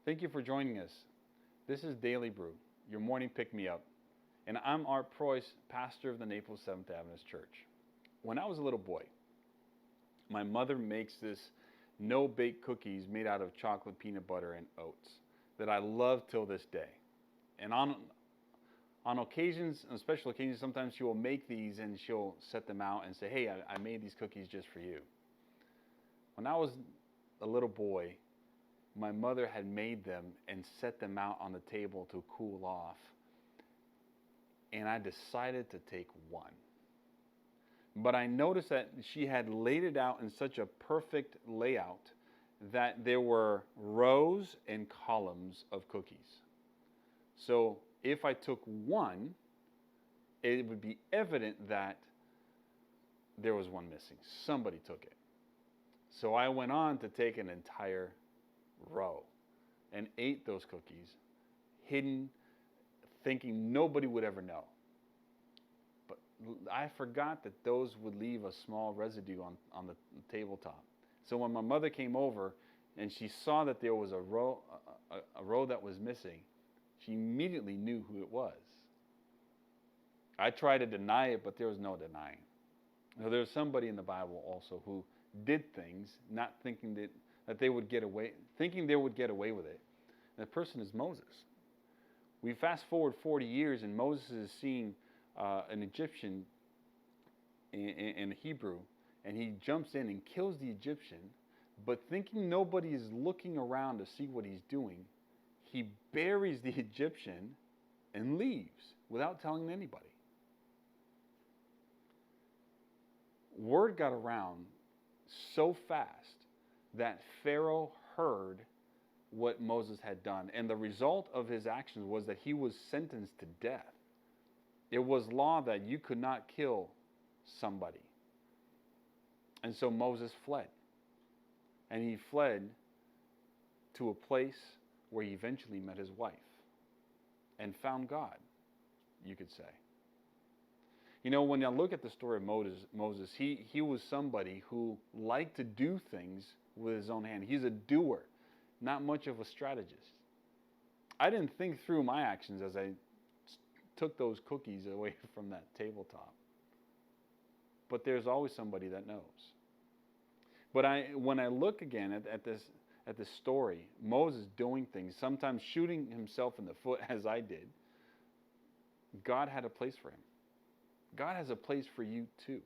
Thank you for joining us. This is Daily Brew, your morning pick-me-up, and I'm Art Preuss, pastor of the Naples SDA Church. When I was a little boy, my mother makes this no-bake cookies made out of chocolate, peanut butter, and oats that I love till this day. And on occasions, on special occasions, sometimes she will make these and she'll set them out and say, hey, I made these cookies just for you. When I was a little boy, my mother had made them and set them out on the table to cool off. And I decided to take one. But I noticed that she had laid it out in such a perfect layout that there were rows and columns of cookies. So if I took one, it would be evident that there was one missing. Somebody took it. So I went on to take an entire row and ate those cookies, hidden, thinking nobody would ever know. But I forgot that those would leave a small residue on the tabletop. So when my mother came over and she saw that there was a row that was missing, she immediately knew who it was. I tried to deny it, but there was no denying. Now, there's somebody in the Bible also who did things not thinking that they would get away, thinking they would get away with it. And the person is Moses. We fast forward 40 years, and Moses is seeing an Egyptian in Hebrew, and he jumps in and kills the Egyptian, but thinking nobody is looking around to see what he's doing, he buries the Egyptian and leaves without telling anybody. Word got around so fast that Pharaoh heard what Moses had done, and the result of his actions was that he was sentenced to death. It was law that you could not kill somebody. And so Moses fled. And he fled to a place where he eventually met his wife and found God, you could say. You know, when I look at the story of Moses, he was somebody who liked to do things with his own hand. He's a doer, not much of a strategist. I didn't think through my actions as I took those cookies away from that tabletop. But there's always somebody that knows. But when I look again at this story, Moses doing things, sometimes shooting himself in the foot as I did, God had a place for him. God has a place for you too.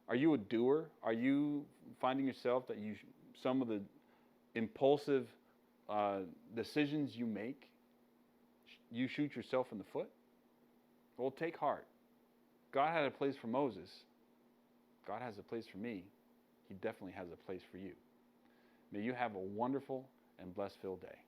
Are you a doer? Are you finding yourself that some of the impulsive decisions you make, you shoot yourself in the foot? Well, take heart. God had a place for Moses. God has a place for me. He definitely has a place for you. May you have a wonderful and blessed-filled day.